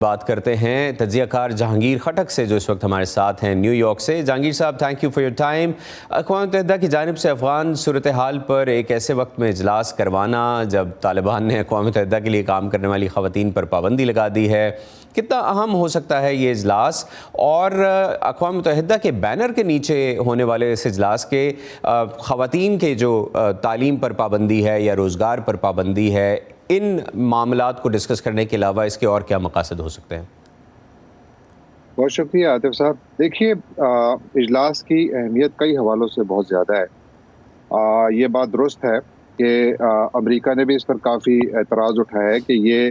بات کرتے ہیں تجزیہ کار جہانگیر خٹک سے جو اس وقت ہمارے ساتھ ہیں نیو یارک سے۔ جہانگیر صاحب، thank you for your time. اقوام متحدہ کی جانب سے افغان صورتحال پر ایک ایسے وقت میں اجلاس کروانا جب طالبان نے اقوام متحدہ کے لیے کام کرنے والی خواتین پر پابندی لگا دی ہے، کتنا اہم ہو سکتا ہے یہ اجلاس؟ اور اقوام متحدہ کے بینر کے نیچے ہونے والے اس اجلاس کے خواتین کے جو تعلیم پر پابندی ہے یا روزگار پر پابندی ہے، ان معاملات کو ڈسکس کرنے کے علاوہ اس کے اور کیا مقاصد ہو سکتے ہیں؟ بہت شکریہ عاطف صاحب۔ دیکھیے، اجلاس کی اہمیت کئی حوالوں سے بہت زیادہ ہے۔ یہ بات درست ہے کہ امریکہ نے بھی اس پر کافی اعتراض اٹھایا ہے کہ یہ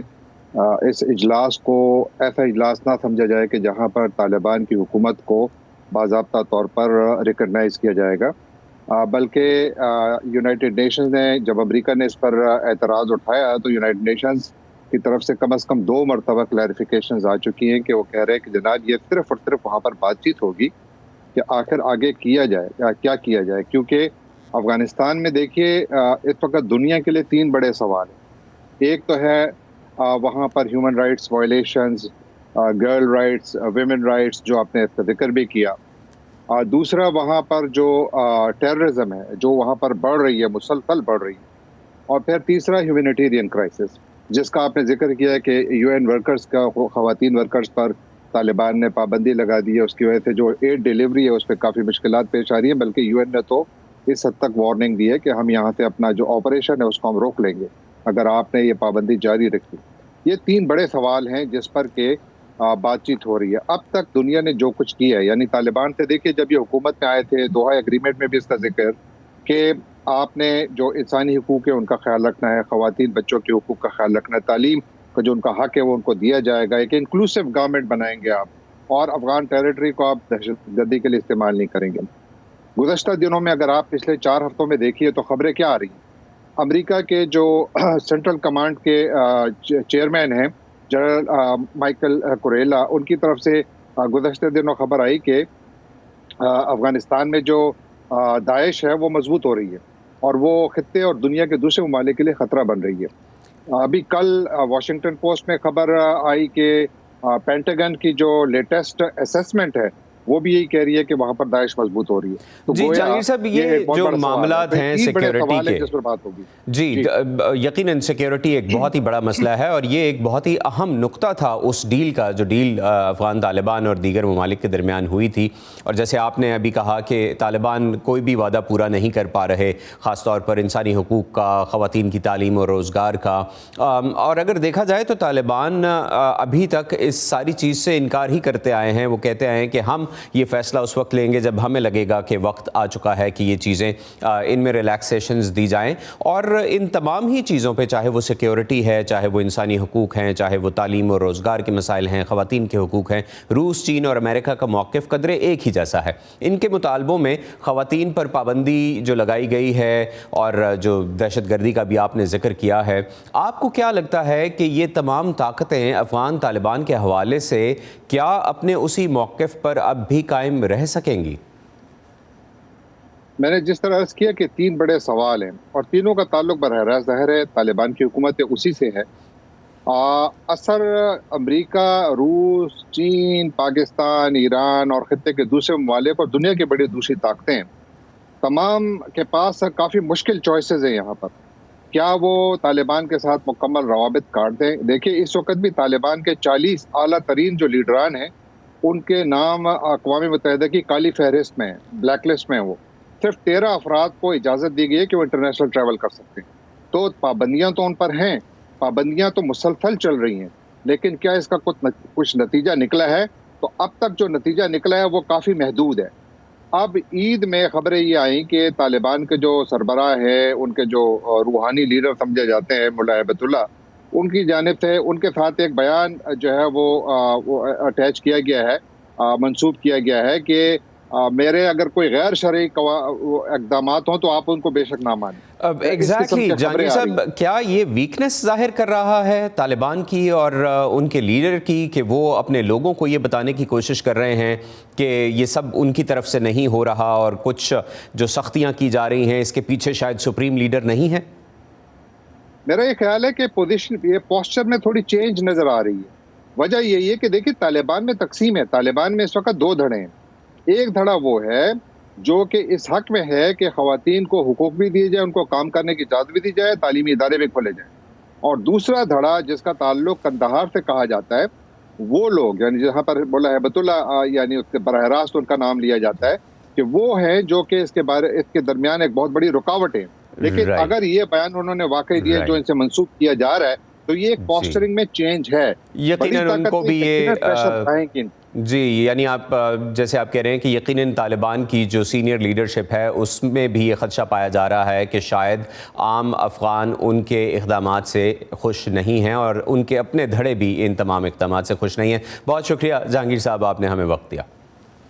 اس اجلاس کو ایسا اجلاس نہ سمجھا جائے کہ جہاں پر طالبان کی حکومت کو باضابطہ طور پر ریکگنائز کیا جائے گا، بلکہ یونائٹڈ نیشنز نے جب امریکہ نے اس پر اعتراض اٹھایا تو یونائٹڈ نیشنز کی طرف سے کم از کم 2 مرتبہ کلیریفیکیشنز آ چکی ہیں کہ وہ کہہ رہے ہیں کہ جناب یہ صرف اور صرف وہاں پر بات چیت ہوگی کہ آخر آگے کیا جائے کیا کیا جائے، کیونکہ افغانستان میں دیکھیے اس وقت دنیا کے لیے 3 بڑے سوال ہیں۔ ایک تو ہے وہاں پر human rights violations, girl rights, women rights, جو آپ نے اس کا ذکر بھی کیا۔ دوسرا وہاں پر جو ٹیررزم ہے جو وہاں پر بڑھ رہی ہے، مسلسل بڑھ رہی ہے۔ اور پھر تیسرا ہیومینیٹیرین کرائسس، جس کا آپ نے ذکر کیا ہے کہ یو این ورکرز کا خواتین ورکرز پر طالبان نے پابندی لگا دی ہے، اس کی وجہ سے جو ایڈ ڈیلیوری ہے اس پہ کافی مشکلات پیش آ رہی ہیں، بلکہ یو این نے تو اس حد تک وارننگ دی ہے کہ ہم یہاں سے اپنا جو آپریشن ہے اس کو ہم روک لیں گے اگر آپ نے یہ پابندی جاری رکھی۔ یہ 3 بڑے سوال ہیں جس پر کہ بات چیت ہو رہی ہے۔ اب تک دنیا نے جو کچھ کیا ہے، یعنی طالبان سے دیکھیے جب یہ حکومت میں آئے تھے، دوحہ ایگریمنٹ میں بھی اس کا ذکر کہ آپ نے جو انسانی حقوق ہے ان کا خیال رکھنا ہے، خواتین بچوں کے حقوق کا خیال رکھنا ہے، تعلیم کا جو ان کا حق ہے وہ ان کو دیا جائے گا، ایک انکلوسیو گورنمنٹ بنائیں گے آپ، اور افغان ٹیریٹری کو آپ دہشت گردی کے لیے استعمال نہیں کریں گے۔ گزشتہ دنوں میں اگر آپ پچھلے 4 ہفتوں میں دیکھیے تو خبریں کیا آ رہی ہیں۔ امریکہ کے جو سینٹرل کمانڈ کے چیئرمین ہیں جنرل مائیکل کوریلا، ان کی طرف سے گزشتہ دنوں خبر آئی کہ افغانستان میں جو داعش ہے وہ مضبوط ہو رہی ہے اور وہ خطے اور دنیا کے دوسرے ممالک کے لیے خطرہ بن رہی ہے۔ ابھی کل واشنگٹن پوسٹ میں خبر آئی کہ پینٹاگن کی جو لیٹسٹ اسیسمنٹ ہے وہ بھی یہی کہہ رہی ہے کہ وہاں پر داعش مضبوط ہو رہی ہے۔ جی جہانگیر صاحب، یہ جو معاملات ہیں سیکیورٹی کے، جس پر بات ہوگی، جی یقیناً سیکیورٹی ایک بہت ہی بڑا مسئلہ ہے، اور یہ ایک بہت ہی اہم نقطہ تھا اس ڈیل کا جو ڈیل افغان طالبان اور دیگر ممالک کے درمیان ہوئی تھی۔ اور جیسے آپ نے ابھی کہا کہ طالبان کوئی بھی وعدہ پورا نہیں کر پا رہے، خاص طور پر انسانی حقوق کا، خواتین کی تعلیم اور روزگار کا۔ اور اگر دیکھا جائے تو طالبان ابھی تک اس ساری چیز سے انکار ہی کرتے آئے ہیں۔ وہ کہتے آئے ہیں کہ ہم یہ فیصلہ اس وقت لیں گے جب ہمیں لگے گا کہ وقت آ چکا ہے کہ یہ چیزیں ان میں ریلیکسیشنز دی جائیں۔ اور ان تمام ہی چیزوں پہ، چاہے وہ سیکیورٹی ہے، چاہے وہ انسانی حقوق ہیں، چاہے وہ تعلیم اور روزگار کے مسائل ہیں، خواتین کے حقوق ہیں، روس، چین اور امریکہ کا موقف قدرے ایک ہی جیسا ہے۔ ان کے مطالبوں میں خواتین پر پابندی جو لگائی گئی ہے اور جو دہشت گردی کا بھی آپ نے ذکر کیا ہے، آپ کو کیا لگتا ہے کہ یہ تمام طاقتیں افغان طالبان کے حوالے سے کیا اپنے اسی موقف پر اب بھی قائم رہ سکیں گی؟ میں نے جس طرح عرض کیا کہ 3 بڑے سوال ہیں اور تینوں کا تعلق براہ راست ظاہر ہے طالبان کی حکومت اسی سے ہے۔ اثر امریکہ، روس، چین، پاکستان، ایران اور خطے کے دوسرے ممالک اور دنیا کی بڑی دوسری طاقتیں ہیں، تمام کے پاس کافی مشکل چوائسز ہیں یہاں پر۔ کیا وہ طالبان کے ساتھ مکمل روابط کاٹ دیں؟ دیکھیے اس وقت بھی طالبان کے 40 اعلیٰ ترین جو لیڈران ہیں ان کے نام اقوام متحدہ کی کالی فہرست میں ہیں، بلیک لسٹ میں ہیں۔ وہ صرف 13 افراد کو اجازت دی گئی ہے کہ وہ انٹرنیشنل ٹریول کر سکتے ہیں۔ تو پابندیاں تو ان پر ہیں، پابندیاں تو مسلسل چل رہی ہیں، لیکن کیا اس کا کچھ نتیجہ نکلا ہے؟ تو اب تک جو نتیجہ نکلا ہے وہ کافی محدود ہے۔ اب عید میں خبریں یہ آئیں کہ طالبان کے جو سربراہ ہیں، ان کے جو روحانی لیڈر سمجھے جاتے ہیں ملا ہیبت اللہ، ان کی جانب سے ان کے ساتھ ایک بیان جو ہے وہ اٹیچ کیا گیا ہے، منسوب کیا گیا ہے کہ میرے اگر کوئی غیر شرعی اقدامات ہوں تو آپ ان کو بے شک نہ مانیں۔ ایگزیکٹلی جہانگیر صاحب، کیا یہ ویکنس ظاہر کر رہا ہے طالبان کی اور ان کے لیڈر کی کہ وہ اپنے لوگوں کو یہ بتانے کی کوشش کر رہے ہیں کہ یہ سب ان کی طرف سے نہیں ہو رہا اور کچھ جو سختیاں کی جا رہی ہیں اس کے پیچھے شاید سپریم لیڈر نہیں ہے؟ میرا یہ خیال ہے کہ پوزیشن، یہ پوسچر میں تھوڑی چینج نظر آ رہی ہے۔ وجہ یہی ہے کہ دیکھیں طالبان میں تقسیم ہے، طالبان میں اس وقت دو دھڑے ہیں. ایک دھڑا وہ ہے جو کہ اس حق میں ہے کہ خواتین کو حقوق بھی دیے جائے، ان کو کام کرنے کی اجازت بھی دی جائے، تعلیمی ادارے بھی کھولے جائیں. اور دوسرا دھڑا جس کا تعلق قندھار سے کہا جاتا ہے، وہ لوگ یعنی جہاں پر مولا ہیبت اللہ یعنی اس کے براہ راست ان کا نام لیا جاتا ہے کہ وہ ہیں جو کہ اس کے درمیان ایک بہت بڑی رکاوٹ ہے. لیکن اگر یہ بیان انہوں نے واقعی دیا جو ان سے منسوخ کیا جا رہا ہے تو یہ ایک پوسچرنگ میں چینج ہے. یقیناً ان کو بھی یہ جی یعنی آپ جیسے آپ کہہ رہے ہیں کہ یقیناً طالبان کی جو سینئر لیڈرشپ ہے اس میں بھی یہ خدشہ پایا جا رہا ہے کہ شاید عام افغان ان کے اقدامات سے خوش نہیں ہیں اور ان کے اپنے دھڑے بھی ان تمام اقدامات سے خوش نہیں ہیں. بہت شکریہ جہانگیر صاحب، آپ نے ہمیں وقت دیا.